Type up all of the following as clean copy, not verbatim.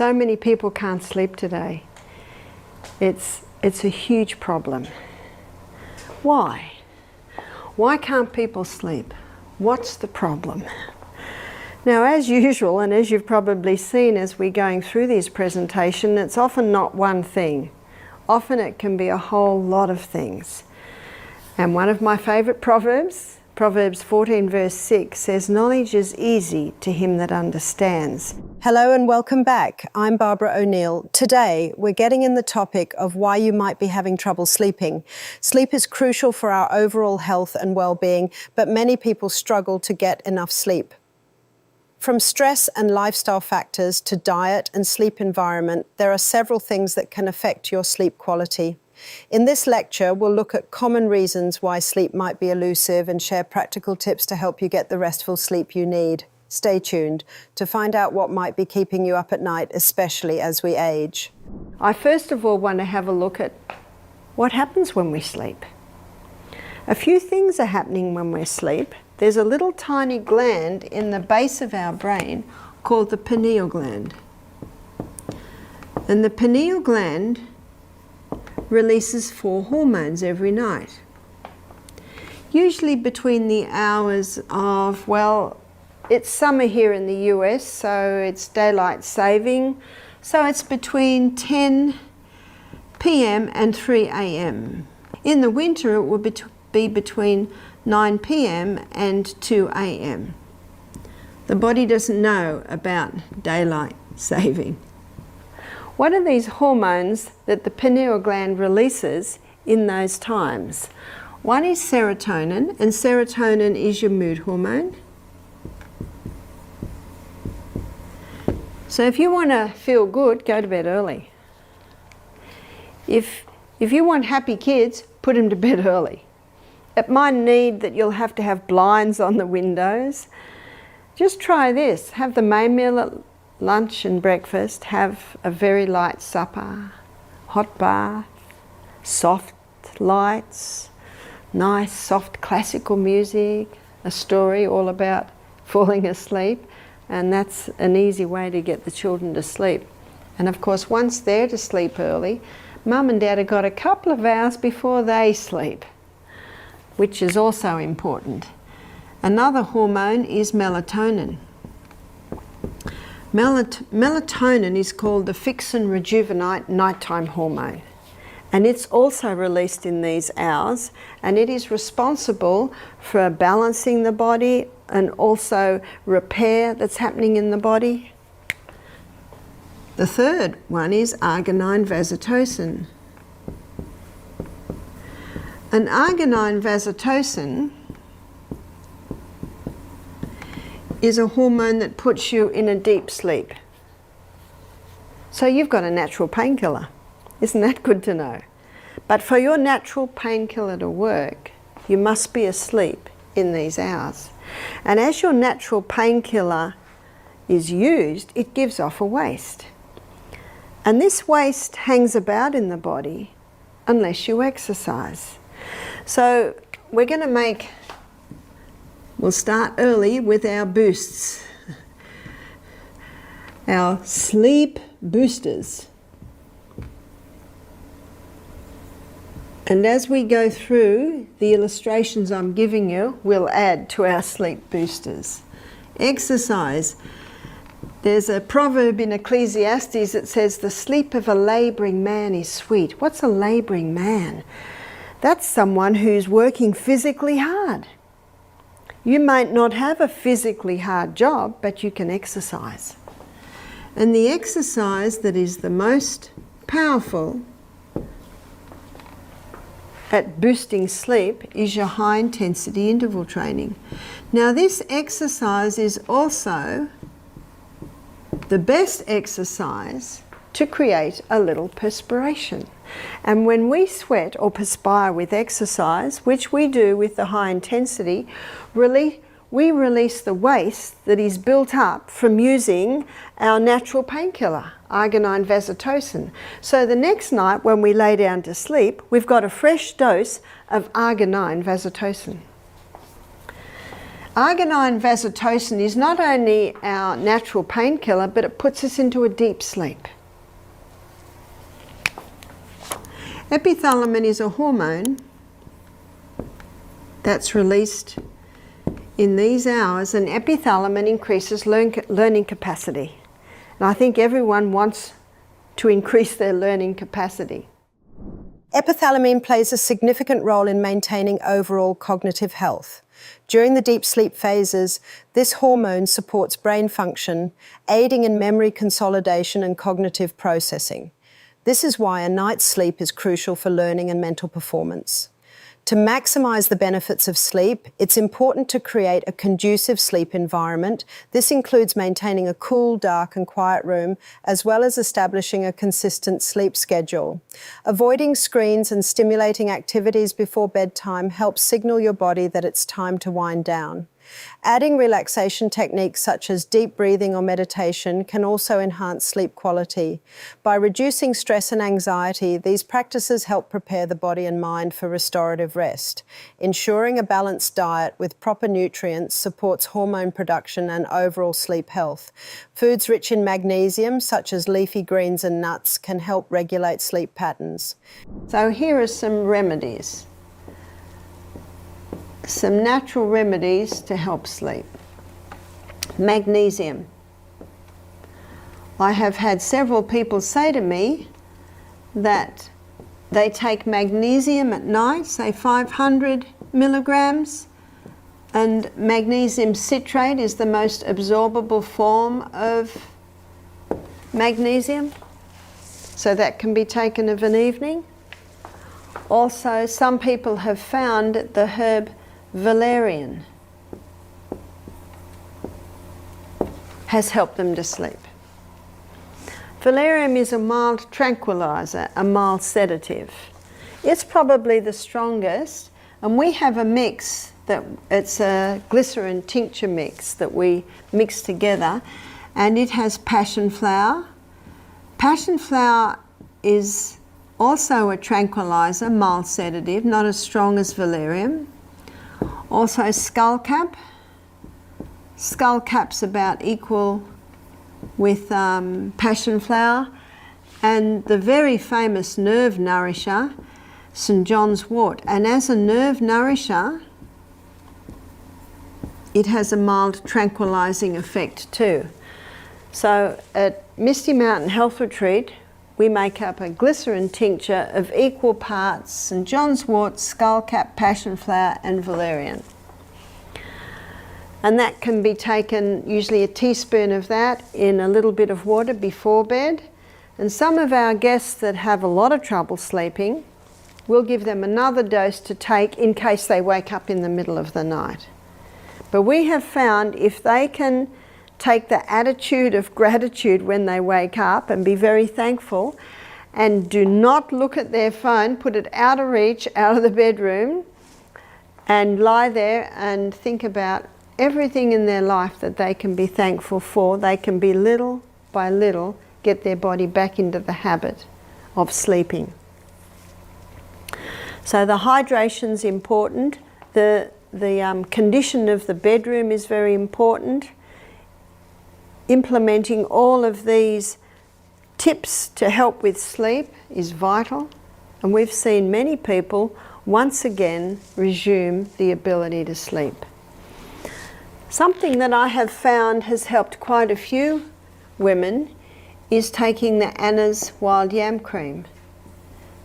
So many people can't sleep today. It's a huge problem. Why? Why can't people sleep? What's the problem? Now, as usual, and as you've probably seen as we're going through these presentations, it's often not one thing. Often it can be a whole lot of things. And one of my favourite proverbs, Proverbs 14 verse 6, says, "Knowledge is easy to him that understands." Hello and welcome back. I'm Barbara O'Neill. Today we're getting in the topic of why you might be having trouble sleeping. Sleep is crucial for our overall health and well-being, but many people struggle to get enough sleep. From stress and lifestyle factors to diet and sleep environment, there are several things that can affect your sleep quality. In this lecture, we'll look at common reasons why sleep might be elusive and share practical tips to help you get the restful sleep you need. Stay tuned to find out what might be keeping you up at night, especially as we age. I first of all want to have a look at what happens when we sleep. A few things are happening when we sleep. There's a little tiny gland in the base of our brain called the pineal gland. And the pineal gland releases 4 hormones every night. Usually between the hours of, well, it's summer here in the US, so it's daylight saving, so it's between 10 p.m. and 3 a.m. In the winter it would be between 9 p.m. and 2 a.m. The body doesn't know about daylight saving. What are these hormones that the pineal gland releases in those times? One is serotonin, and serotonin is your mood hormone. So if you want to feel good, go to bed early. If you want happy kids, put them to bed early. It might need that you'll have to have blinds on the windows. Just try this. Have the main meal at lunch and breakfast, have a very light supper, hot bath, soft lights, nice soft classical music, a story all about falling asleep, and that's an easy way to get the children to sleep. And of course, once they're to sleep early, Mum and Dad have got a couple of hours before they sleep, which is also important. Another hormone is melatonin. Melatonin is called the fix and rejuvenate nighttime hormone, and it's also released in these hours, and it is responsible for balancing the body and also repair that's happening in the body. The third one is arginine vasotocin. And arginine vasotocin is a hormone that puts you in a deep sleep. So you've got a natural painkiller. Isn't that good to know? But for your natural painkiller to work, you must be asleep in these hours. And as your natural painkiller is used, it gives off a waste. And this waste hangs about in the body unless you exercise. So we're going to we'll start early with our boosts, our sleep boosters. And as we go through the illustrations I'm giving you, we'll add to our sleep boosters. Exercise. There's a proverb in Ecclesiastes that says, "The sleep of a labouring man is sweet." What's a labouring man? That's someone who's working physically hard. You might not have a physically hard job, but you can exercise. And the exercise that is the most powerful at boosting sleep is your high intensity interval training. Now this exercise is also the best exercise to create a little perspiration. And when we sweat or perspire with exercise, which we do with the high intensity, we release the waste that is built up from using our natural painkiller, arginine vasotocin. So the next night when we lay down to sleep, we've got a fresh dose of arginine vasotocin. Arginine vasotocin is not only our natural painkiller, but it puts us into a deep sleep. Epithalamin is a hormone that's released in these hours, and epithalamin increases learning capacity. And I think everyone wants to increase their learning capacity. Epithalamin plays a significant role in maintaining overall cognitive health. During the deep sleep phases, this hormone supports brain function, aiding in memory consolidation and cognitive processing. This is why a night's sleep is crucial for learning and mental performance. To maximize the benefits of sleep, it's important to create a conducive sleep environment. This includes maintaining a cool, dark and quiet room, as well as establishing a consistent sleep schedule. Avoiding screens and stimulating activities before bedtime helps signal your body that it's time to wind down. Adding relaxation techniques such as deep breathing or meditation can also enhance sleep quality. By reducing stress and anxiety, these practices help prepare the body and mind for restorative rest. Ensuring a balanced diet with proper nutrients supports hormone production and overall sleep health. Foods rich in magnesium, such as leafy greens and nuts, can help regulate sleep patterns. So here are some remedies. Some natural remedies to help sleep. Magnesium. I have had several people say to me that they take magnesium at night, say 500 milligrams, and magnesium citrate is the most absorbable form of magnesium, so that can be taken of an evening. Also, some people have found the herb valerian has helped them to sleep. Valerian is a mild tranquilizer, a mild sedative. It's probably the strongest, and we have a mix that it's a glycerin tincture mix that we mix together, and it has passion flower. Passion flower is also a tranquilizer, mild sedative, not as strong as valerian. Also skullcap. Skullcap's about equal with passion flower. And the very famous nerve nourisher, St. John's wort. And as a nerve nourisher, it has a mild tranquilizing effect too. So at Misty Mountain Health Retreat, we make up a glycerin tincture of equal parts St. John's wort, skullcap, passion flower and valerian. And that can be taken, usually a teaspoon of that, in a little bit of water before bed. And some of our guests that have a lot of trouble sleeping, we'll give them another dose to take in case they wake up in the middle of the night. But we have found if they can take the attitude of gratitude when they wake up and be very thankful, and do not look at their phone, put it out of reach, out of the bedroom, and lie there and think about everything in their life that they can be thankful for. They can be little by little get their body back into the habit of sleeping. So the hydration's important. The condition of the bedroom is very important. Implementing all of these tips to help with sleep is vital, and we've seen many people once again resume the ability to sleep. Something that I have found has helped quite a few women is taking the Anna's Wild Yam Cream.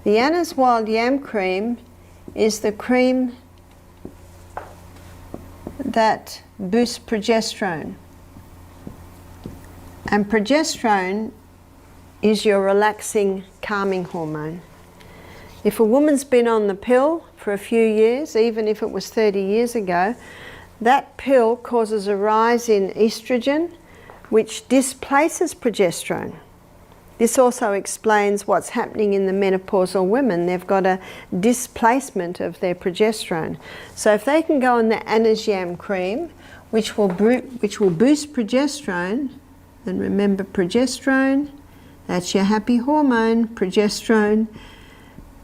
The Anna's Wild Yam Cream is the cream that boosts progesterone. And progesterone is your relaxing, calming hormone. If a woman's been on the pill for a few years, even if it was 30 years ago, that pill causes a rise in estrogen, which displaces progesterone. This also explains what's happening in the menopausal women. They've got a displacement of their progesterone. So if they can go on the Anna's Yam Cream, which will boost progesterone, and remember progesterone, that's your happy hormone. Progesterone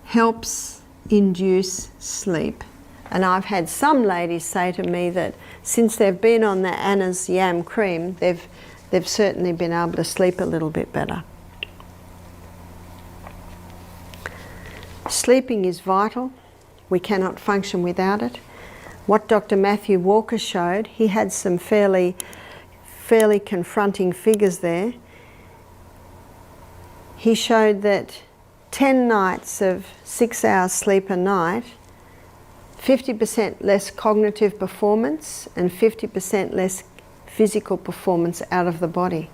helps induce sleep. And I've had some ladies say to me that since they've been on the Anna's Yam cream, they've certainly been able to sleep a little bit better. Sleeping is vital. We cannot function without it. What Dr. Matthew Walker showed, he had some fairly confronting figures there. He showed that 10 nights of 6 hours sleep a night, 50% less cognitive performance and 50% less physical performance out of the body.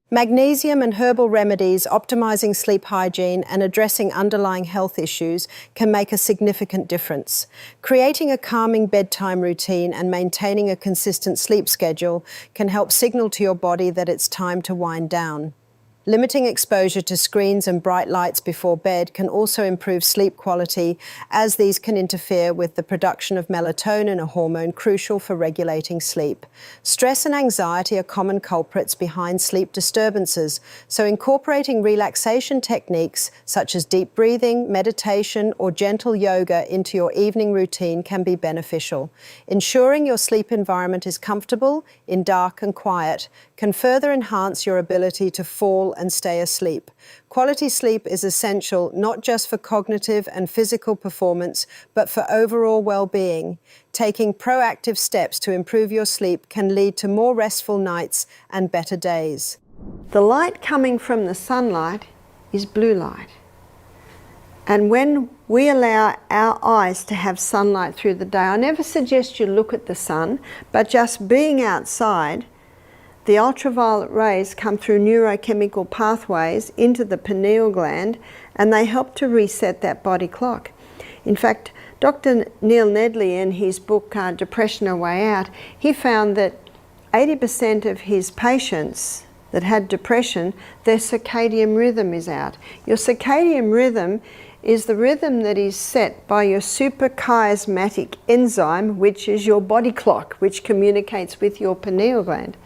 Magnesium and herbal remedies optimizing sleep hygiene and addressing underlying health issues can make a significant difference. Creating a calming bedtime routine and maintaining a consistent sleep schedule can help signal to your body that it's time to wind down. Limiting exposure to screens and bright lights before bed can also improve sleep quality, as these can interfere with the production of melatonin, a hormone crucial for regulating sleep. Stress and anxiety are common culprits behind sleep disturbances, so incorporating relaxation techniques such as deep breathing, meditation, or gentle yoga into your evening routine can be beneficial. Ensuring your sleep environment is comfortable, in dark and quiet, can further enhance your ability to fall and stay asleep. Quality sleep is essential not just for cognitive and physical performance, but for overall well-being. Taking proactive steps to improve your sleep can lead to more restful nights and better days. The light coming from the sunlight is blue light. And when we allow our eyes to have sunlight through the day, I never suggest you look at the sun, but just being outside, the ultraviolet rays come through neurochemical pathways into the pineal gland, and they help to reset that body clock. In fact, Dr. Neil Nedley, in his book Depression: A Way Out, he found that 80% of his patients that had depression, their circadian rhythm is out. Your circadian rhythm is the rhythm that is set by your suprachiasmatic enzyme, which is your body clock, which communicates with your pineal gland.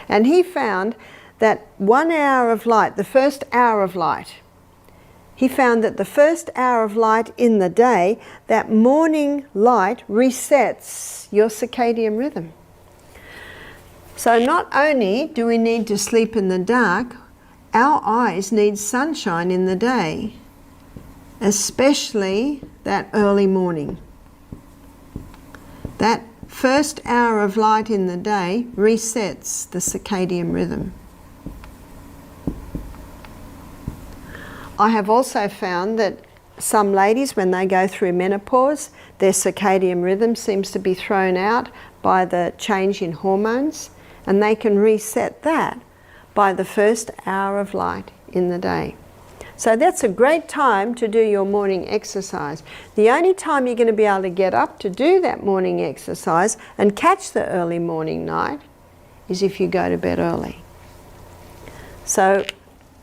And he found that 1 hour of light, the first hour of light, he found that the first hour of light in the day, that morning light resets your circadian rhythm. So not only do we need to sleep in the dark, our eyes need sunshine in the day, especially that early morning. That first hour of light in the day resets the circadian rhythm. I have also found that some ladies, when they go through menopause, their circadian rhythm seems to be thrown out by the change in hormones, and they can reset that by the first hour of light in the day. So that's a great time to do your morning exercise. The only time you're going to be able to get up to do that morning exercise and catch the early morning night is if you go to bed early. So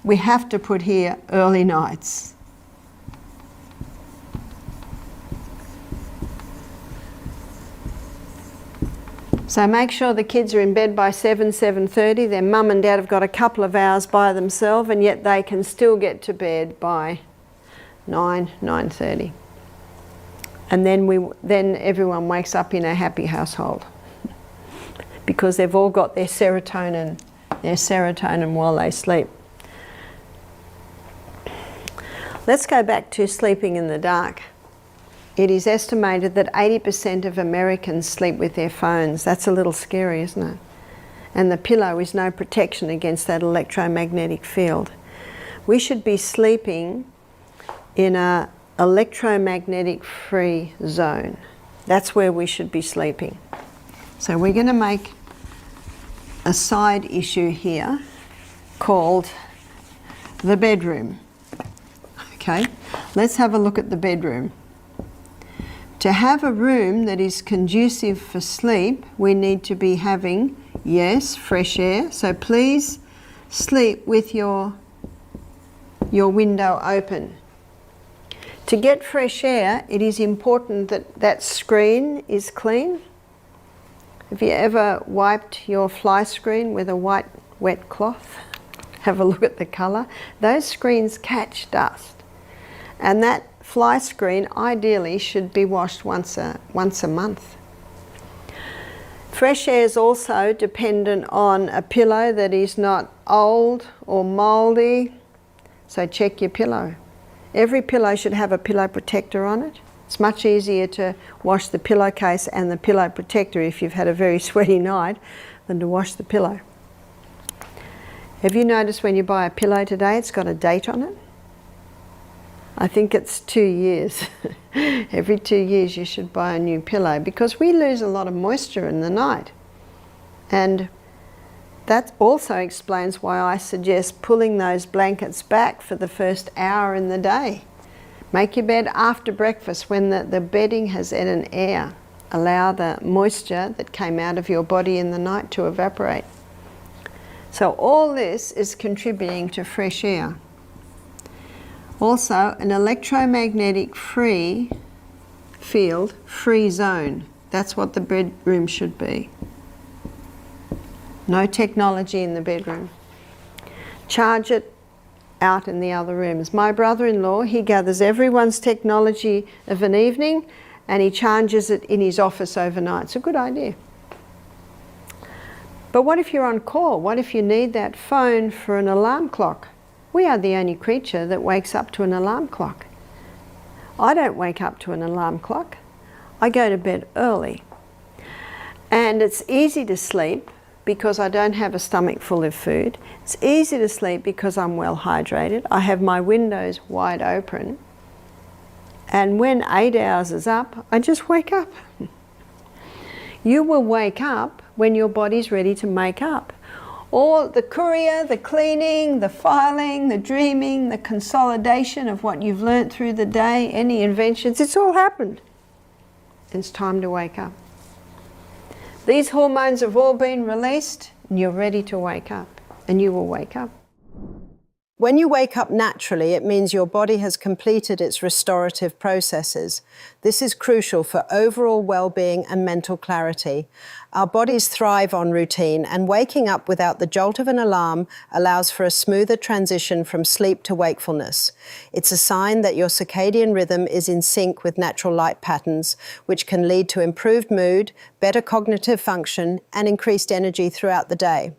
we have to put here early nights. So make sure the kids are in bed by 7:30. Their mum and dad have got a couple of hours by themselves, and yet they can still get to bed by 9:30. And then everyone wakes up in a happy household because they've all got their serotonin while they sleep. Let's go back to sleeping in the dark. It is estimated that 80% of Americans sleep with their phones. That's a little scary, isn't it? And the pillow is no protection against that electromagnetic field. We should be sleeping in an electromagnetic free zone. That's where we should be sleeping. So we're going to make a side issue here called the bedroom. Okay, let's have a look at the bedroom. To have a room that is conducive for sleep, we need to be having, yes, fresh air. So please sleep with your window open. To get fresh air, it is important that that screen is clean. Have you ever wiped your fly screen with a white wet cloth? Have a look at the colour. Those screens catch dust. And that fly screen ideally should be washed once a month. Fresh air is also dependent on a pillow that is not old or mouldy, so check your pillow. Every pillow should have a pillow protector on it. It's much easier to wash the pillowcase and the pillow protector if you've had a very sweaty night than to wash the pillow. Have you noticed when you buy a pillow today, it's got a date on it? I think it's 2 years. Every 2 years you should buy a new pillow because we lose a lot of moisture in the night. And that also explains why I suggest pulling those blankets back for the first hour in the day. Make your bed after breakfast when the bedding has had an air. Allow the moisture that came out of your body in the night to evaporate. So all this is contributing to fresh air. Also, an electromagnetic free field, free zone. That's what the bedroom should be. No technology in the bedroom. Charge it out in the other rooms. My brother-in-law, he gathers everyone's technology of an evening and he charges it in his office overnight. It's a good idea. But what if you're on call? What if you need that phone for an alarm clock? We are the only creature that wakes up to an alarm clock. I don't wake up to an alarm clock. I go to bed early. And it's easy to sleep because I don't have a stomach full of food. It's easy to sleep because I'm well hydrated. I have my windows wide open. And when 8 hours is up, I just wake up. You will wake up when your body's ready to make up. All the courier, the cleaning, the filing, the dreaming, the consolidation of what you've learnt through the day, any inventions, it's all happened. It's time to wake up. These hormones have all been released and you're ready to wake up, and you will wake up. When you wake up naturally, it means your body has completed its restorative processes. This is crucial for overall well-being and mental clarity. Our bodies thrive on routine, and waking up without the jolt of an alarm allows for a smoother transition from sleep to wakefulness. It's a sign that your circadian rhythm is in sync with natural light patterns, which can lead to improved mood, better cognitive function, and increased energy throughout the day.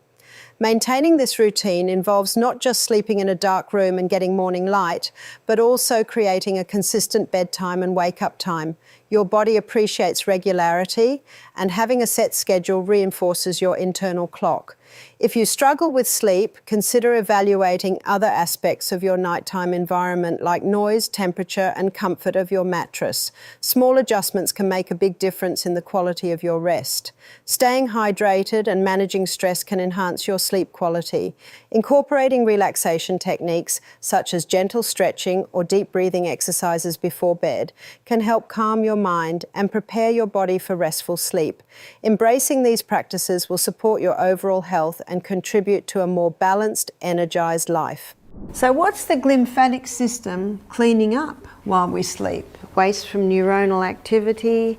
Maintaining this routine involves not just sleeping in a dark room and getting morning light, but also creating a consistent bedtime and wake-up time. Your body appreciates regularity, and having a set schedule reinforces your internal clock. If you struggle with sleep, consider evaluating other aspects of your nighttime environment like noise, temperature, and comfort of your mattress. Small adjustments can make a big difference in the quality of your rest. Staying hydrated and managing stress can enhance your sleep quality. Incorporating relaxation techniques such as gentle stretching or deep breathing exercises before bed can help calm your mind and prepare your body for restful sleep. Embracing these practices will support your overall health and contribute to a more balanced, energized life. So what's the glymphatic system cleaning up while we sleep? Waste from neuronal activity,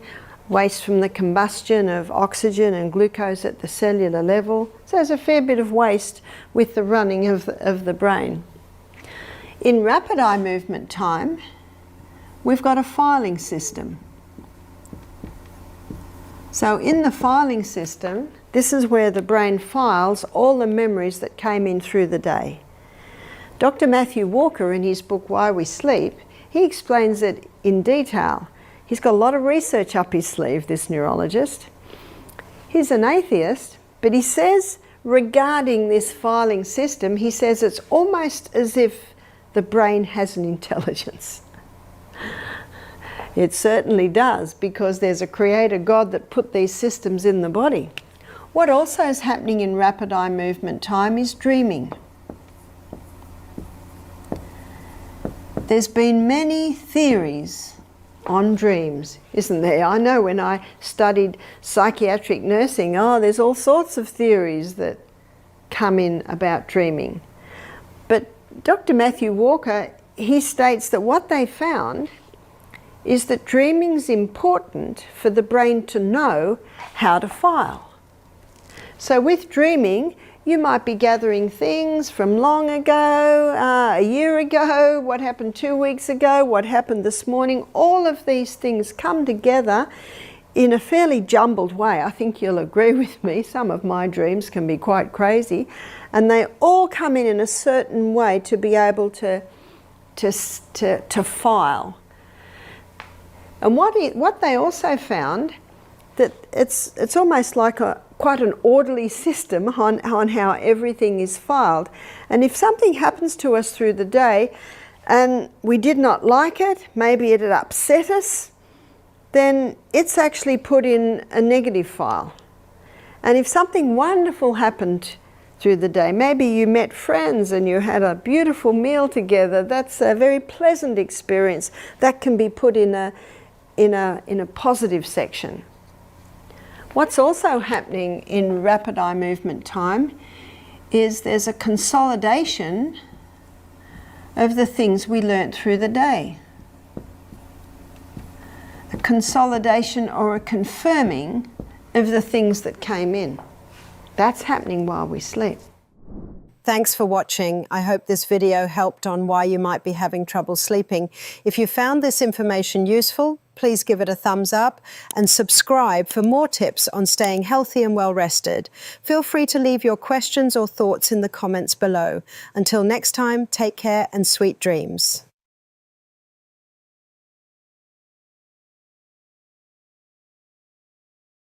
waste from the combustion of oxygen and glucose at the cellular level. So there's a fair bit of waste with the running of the brain. In rapid eye movement time, we've got a filing system. So in the filing system, this is where the brain files all the memories that came in through the day. Dr. Matthew Walker, in his book Why We Sleep, he explains it in detail. He's got a lot of research up his sleeve, this neurologist. He's an atheist, but he says regarding this filing system, he says it's almost as if the brain has an intelligence. It certainly does, because there's a creator God that put these systems in the body. What also is happening in rapid eye movement time is dreaming. There's been many theories on dreams, isn't there? I know when I studied psychiatric nursing, there's all sorts of theories that come in about dreaming. But Dr. Matthew Walker, he states that what they found is that dreaming's important for the brain to know how to file. So with dreaming, You might be gathering things from long ago, a year ago, what happened 2 weeks ago, what happened this morning. All of these things come together in a fairly jumbled way. I think you'll agree with me. Some of my dreams can be quite crazy, and they all come in a certain way to be able to file. And what they also found, that it's almost like quite an orderly system on how everything is filed. And if something happens to us through the day and we did not like it, maybe it had upset us, then it's actually put in a negative file. And if something wonderful happened through the day, maybe you met friends and you had a beautiful meal together, that's a very pleasant experience, that can be put in a positive section. What's also happening in rapid eye movement time is there's a consolidation of the things we learnt through the day. A consolidation or a confirming of the things that came in. That's happening while we sleep. Thanks for watching. I hope this video helped on why you might be having trouble sleeping. If you found this information useful, please give it a thumbs up and subscribe for more tips on staying healthy and well rested. Feel free to leave your questions or thoughts in the comments below. Until next time, take care and sweet dreams.